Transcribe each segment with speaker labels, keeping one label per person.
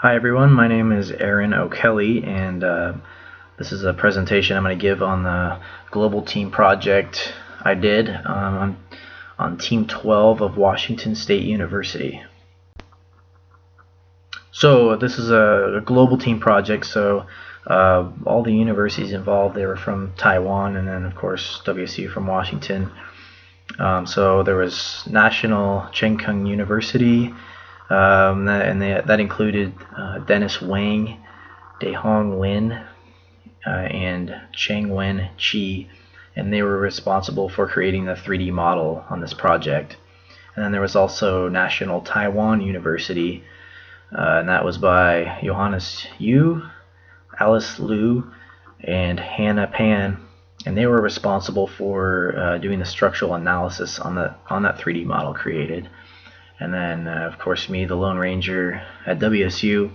Speaker 1: Hi everyone, my name is Aaron O'Kelly, and this is a presentation I'm going to give on the global team project I did on Team 12 of Washington State University. So this is a global team project, so all the universities involved, they were from Taiwan, and then of course WSU from Washington. So there was National Cheng Kung University, that included Dennis Wang, Dehong Lin, and Cheng Wen Chi, and they were responsible for creating the 3D model on this project. And then there was also National Taiwan University, and that was by Johannes Yu, Alice Liu, and Hannah Pan, and they were responsible for doing the structural analysis on that 3D model created. And then, of course, me, the Lone Ranger at WSU,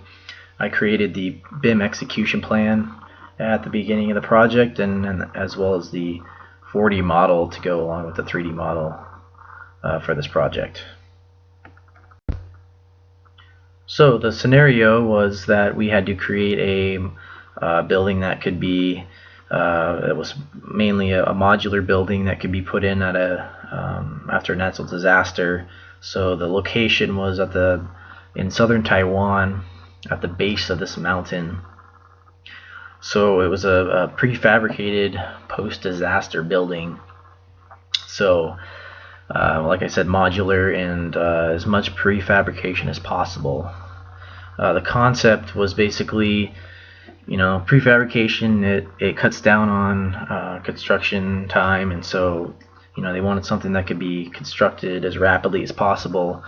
Speaker 1: I created the BIM execution plan at the beginning of the project, and as well as the 4D model to go along with the 3D model for this project. So the scenario was that we had to create a building that could be, it was mainly a modular building that could be put in at after a natural disaster. So the location was in southern Taiwan, at the base of this mountain. So it was a prefabricated post-disaster building. So like I said, modular and as much prefabrication as possible. The concept was basically, prefabrication, it cuts down on construction time, and so they wanted something that could be constructed as rapidly as possible,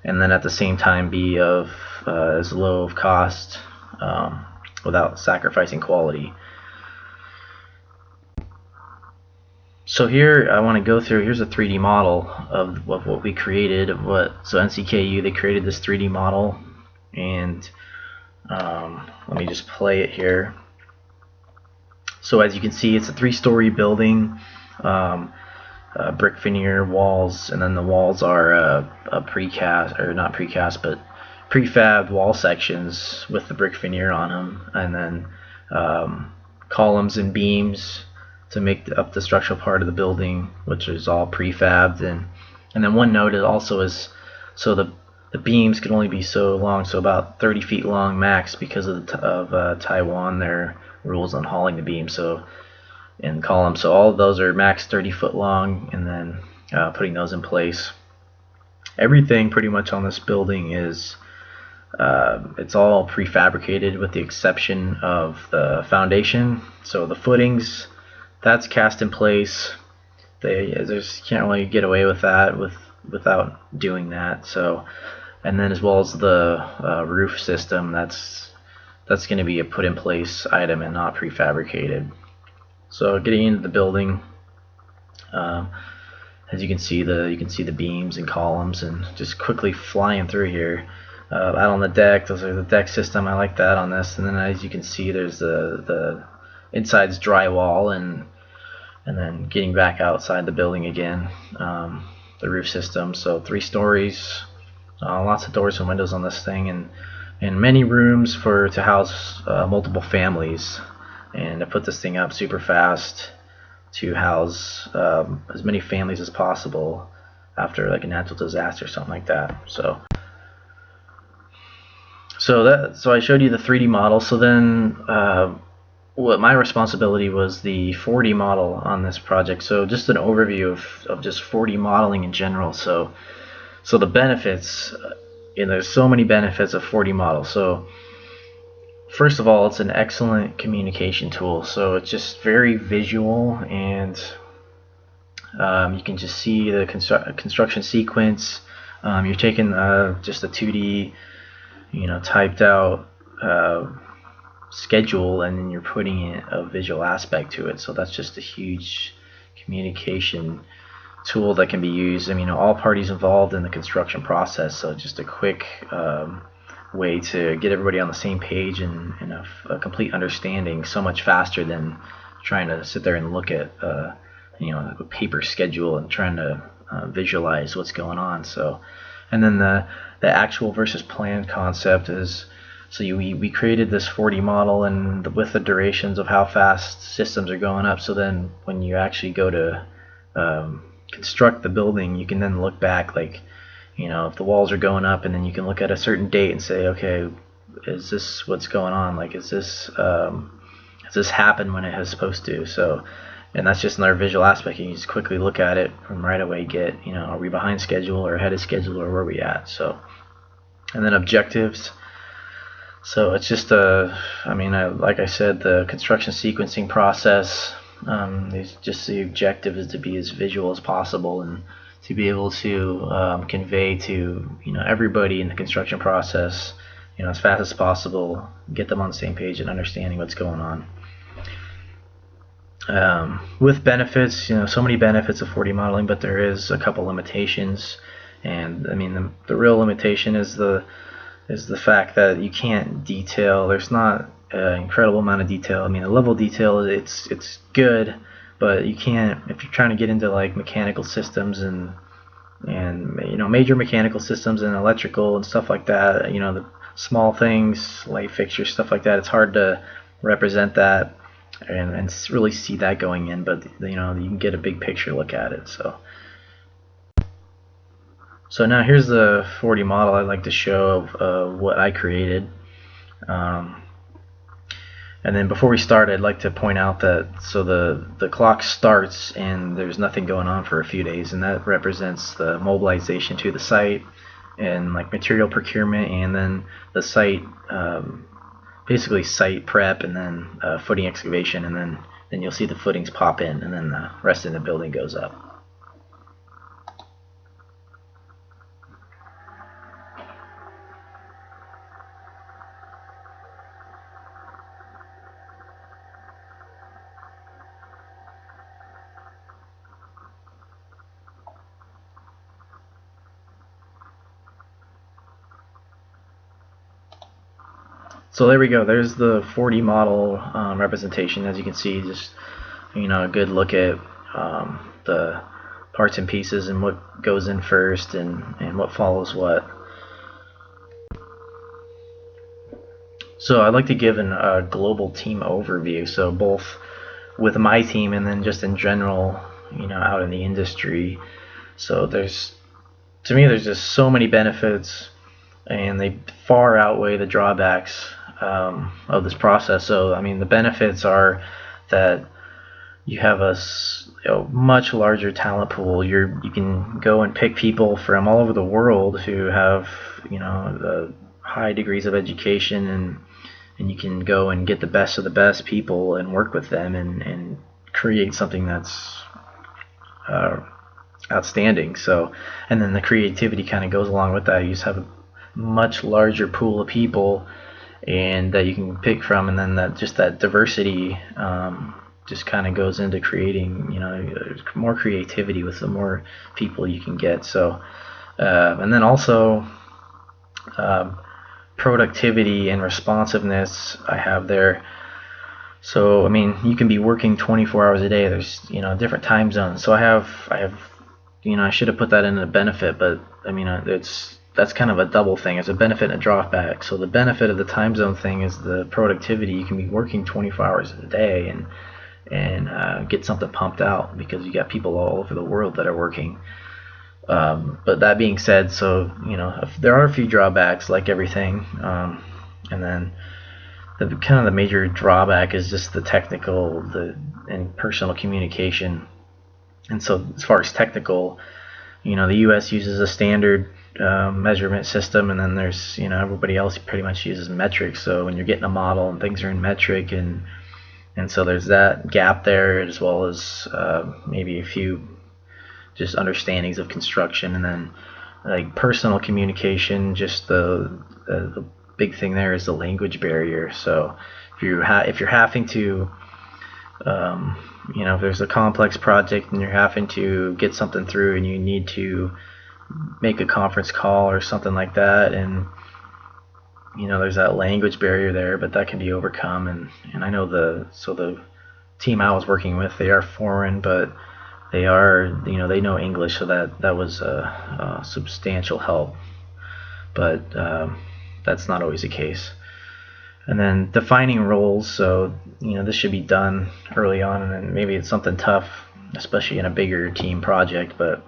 Speaker 1: and then at the same time be of as low of cost without sacrificing quality. So here I want to go through, here's a 3D model of what we created, so NCKU, they created this 3D model, and let me just play it here. So as you can see, it's a 3-story building, brick veneer walls, and then the walls are a precast, or not precast, but prefab wall sections with the brick veneer on them, and then columns and beams to make up the structural part of the building, which is all prefabbed. And then one note also is, so the beams can only be so long, so about 30 feet long max, because of Taiwan, their rules on hauling the beam, so in columns. So all of those are max 30 foot long, and then putting those in place. Everything pretty much on this building is it's all prefabricated with the exception of the foundation. So the footings, that's cast in place. They just can't really get away with that without doing that. So, and then as well as the roof system, that's going to be a put in place item and not prefabricated. So getting into the building, as you can see the beams and columns, and just quickly flying through here. Out on the deck, those are the deck system. I like that on this. And then as you can see, there's the inside's drywall, and then getting back outside the building again, the roof system. So 3 stories, lots of doors and windows on this thing, and many rooms to house multiple families. And to put this thing up super fast to house as many families as possible after like a natural disaster or something like that. So I showed you the 3D model. So then what my responsibility was the 4D model on this project. So just an overview of just 4D modeling in general. So the benefits, there's so many benefits of 4D model. So first of all, it's an excellent communication tool. So it's just very visual, and you can just see the construction sequence. You're taking just a 2D, typed out schedule, and then you're putting in a visual aspect to it. So that's just a huge communication tool that can be used. All parties involved in the construction process. So just a quick way to get everybody on the same page and a complete understanding, so much faster than trying to sit there and look at a paper schedule and trying to visualize what's going on. So, and then the actual versus planned concept is, So we created this 4D model and with the durations of how fast systems are going up. So then when you actually go to construct the building, you can then look back, like, you know, if the walls are going up, and then you can look at a certain date and say, okay, is this what's going on? Like, is this has this happened when it has supposed to? So, and that's just another visual aspect. You can just quickly look at it and right away get, you know, are we behind schedule or ahead of schedule, or where are we at? So, and then objectives. So it's just like I said, the construction sequencing process. Just the objective is to be as visual as possible and to be able to convey to, you know, everybody in the construction process, you know, as fast as possible, get them on the same page and understanding what's going on. With benefits, you know, so many benefits of 4D modeling, but there is a couple limitations, and I mean the real limitation is the fact that you can't detail. There's not an incredible amount of detail. I mean, the level of detail, it's good, but you can't, if you're trying to get into like mechanical systems and you know, major mechanical systems and electrical and stuff like that, you know, the small things, light fixtures, stuff like that, it's hard to represent that and really see that going in, but you know, you can get a big picture look at it. So now here's the 4D model I'd like to show of what I created. And then before we start, I'd like to point out that so the clock starts and there's nothing going on for a few days, and that represents the mobilization to the site and like material procurement, and then the site, basically site prep, and then footing excavation, and then you'll see the footings pop in, and then the rest of the building goes up. So there we go. There's the 4D model representation. As you can see, just, you know, a good look at the parts and pieces and what goes in first and what follows what. So I'd like to give a global team overview. So both with my team and then just in general, you know, out in the industry. So to me, there's just so many benefits, and they far outweigh the drawbacks of this process. So I mean, the benefits are that you have a much larger talent pool. You can go and pick people from all over the world who have, you know, high degrees of education, and you can go and get the best of the best people and work with them and create something that's outstanding. So, and then the creativity kind of goes along with that. You just have a much larger pool of people and that you can pick from, and then that diversity just kind of goes into creating, you know, more creativity with the more people you can get. So and then also productivity and responsiveness I have there. So I mean, you can be working 24 hours a day. There's, you know, different time zones. So I have you know, I should have put that in a benefit, but I mean, that's kind of a double thing. It's a benefit and a drawback. So the benefit of the time zone thing is the productivity. You can be working 24 hours a day and get something pumped out because you got people all over the world that are working. But that being said, so, you know, there are a few drawbacks like everything, and then the major drawback is just the technical and personal communication. And so as far as technical, you know, the US uses a standard measurement system, and then there's, you know, everybody else pretty much uses metric. So when you're getting a model and things are in metric, and so there's that gap there, as well as maybe a few just understandings of construction. And then like personal communication, just the big thing there is the language barrier. So if you're having to you know, if there's a complex project and you're having to get something through and you need to make a conference call or something like that, and you know, there's that language barrier there, but that can be overcome. And I know the team I was working with, they are foreign, but they are, you know, they know English, so that was a substantial help. But that's not always the case. And then defining roles, so this should be done early on, and then maybe it's something tough, especially in a bigger team project, but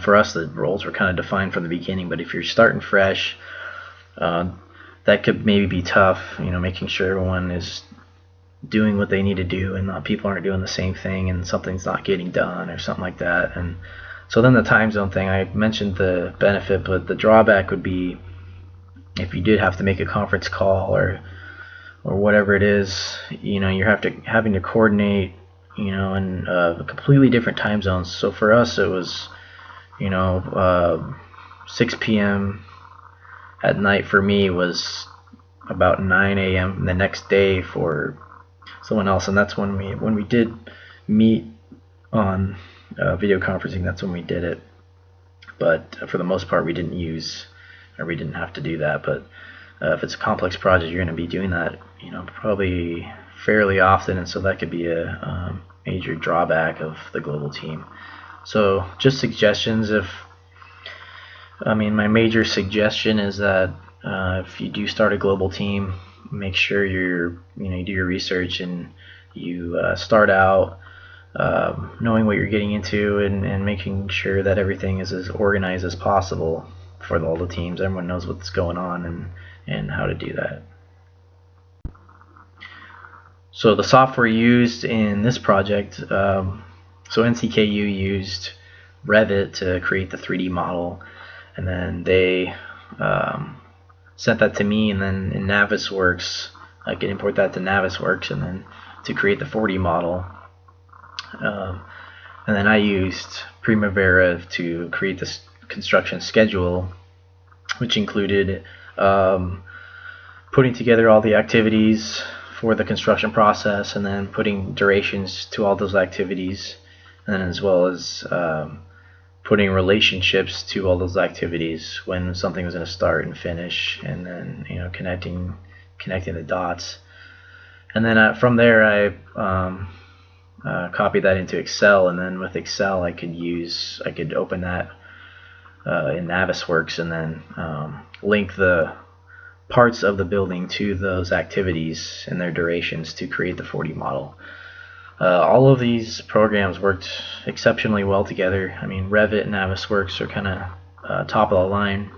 Speaker 1: for us the roles were kind of defined from the beginning. But if you're starting fresh, that could maybe be tough, making sure everyone is doing what they need to do and not people aren't doing the same thing and something's not getting done or something like that. And so then the time zone thing, I mentioned the benefit, but the drawback would be if you did have to make a conference call or whatever it is, you're having to coordinate, in completely different time zones. So for us, it was, 6 p.m. at night for me was about 9 a.m. the next day for someone else, and that's when we did meet on video conferencing. That's when we did it, but for the most part, we didn't have to do that. But if it's a complex project, you're going to be doing that, probably fairly often, and so that could be a major drawback of the global team. So just suggestions. My major suggestion is that if you do start a global team, make sure you do your research and you start out knowing what you're getting into and making sure that everything is as organized as possible for all the teams. Everyone knows what's going on and how to do that. So the software used in this project, so NCKU used Revit to create the 3D model, and then they sent that to me, and then in Navisworks I can import that to Navisworks and then to create the 4D model. And then I used Primavera to create this construction schedule, which included putting together all the activities for the construction process and then putting durations to all those activities, and then as well as putting relationships to all those activities when something was going to start and finish, and then connecting the dots. And then from there I copied that into Excel, and then with Excel I could open that in Navisworks and then link the parts of the building to those activities and their durations to create the 4D model. All of these programs worked exceptionally well together. Revit and Navisworks are kind of top of the line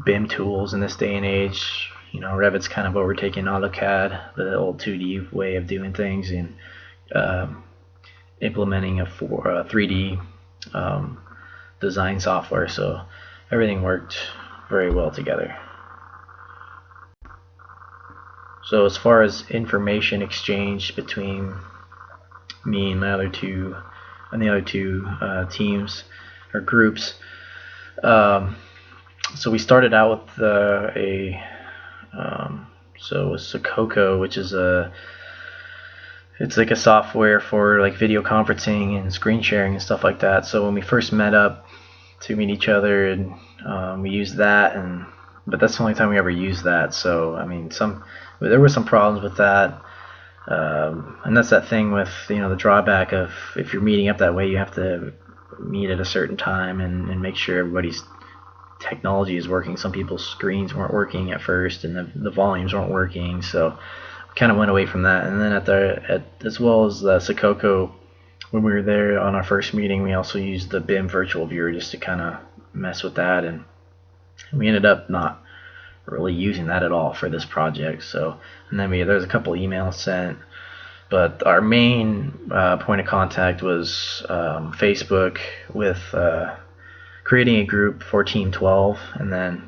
Speaker 1: BIM tools in this day and age. Revit's kind of overtaken AutoCAD, the old 2D way of doing things, and implementing a 3D design software. So everything worked very well together. So as far as information exchange between me and the other two teams or groups, so we started out with so with Sococo, which is it's like a software for like video conferencing and screen sharing and stuff like that. So when we first met up to meet each other, and we used that, but that's the only time we ever used that. So there were some problems with that, and that's that thing with the drawback of if you're meeting up that way, you have to meet at a certain time and make sure everybody's technology is working. Some people's screens weren't working at first, and the volumes weren't working, so we kind of went away from that. And then as well as the Sococo, when we were there on our first meeting, we also used the BIM virtual viewer just to kind of mess with that, and we ended up not really using that at all for this project. So, and then there's a couple emails sent, but our main point of contact was Facebook with creating a group for Team 12 and then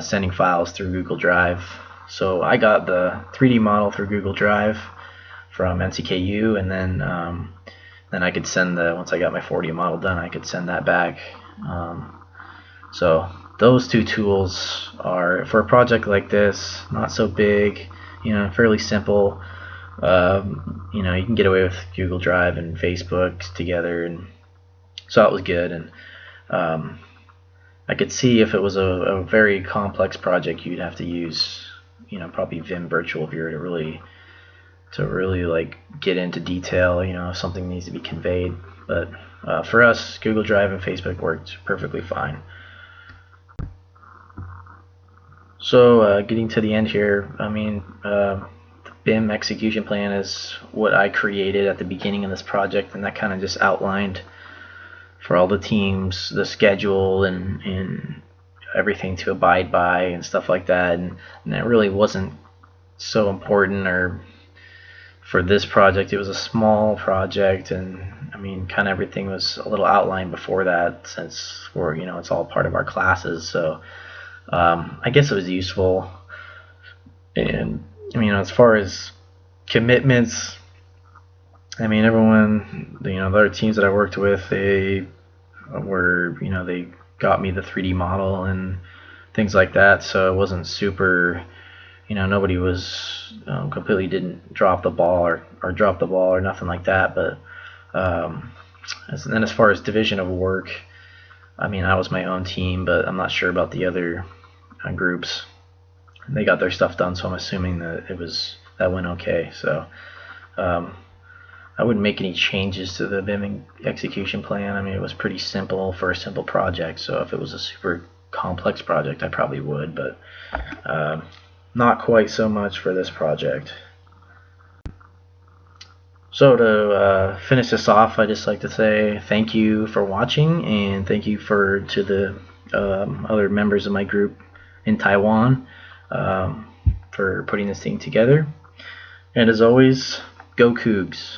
Speaker 1: sending files through Google Drive. So I got the 3D model through Google Drive from NCKU, and then I could send once I got my 4D model done, I could send that back. So those two tools are, for a project like this, not so big, fairly simple. You can get away with Google Drive and Facebook together, and so it was good. And I could see if it was a very complex project, you'd have to use, probably Vim Virtual Viewer to really like get into detail, if something needs to be conveyed. But for us, Google Drive and Facebook worked perfectly fine. So getting to the end here, I mean, the BIM execution plan is what I created at the beginning of this project, and that kind of just outlined for all the teams the schedule and everything to abide by and stuff like that. And it really wasn't so important, or for this project, it was a small project, and I mean, kind of everything was a little outlined before that, since we're, it's all part of our classes. So I guess it was useful. And I mean, as far as commitments, I mean, everyone, the other teams that I worked with, they were, they got me the 3D model and things like that. So it wasn't super, nobody was completely didn't drop the ball or drop the ball or nothing like that. But then as far as division of work, I mean, I was my own team, but I'm not sure about the other groups. They got their stuff done, so I'm assuming that that went okay. So I wouldn't make any changes to the BIM execution plan. I mean, it was pretty simple for a simple project. So if it was a super complex project, I probably would, but not quite so much for this project. So to finish this off, I just like to say thank you for watching, and thank you to the other members of my group in Taiwan for putting this thing together. And as always, go Cougs.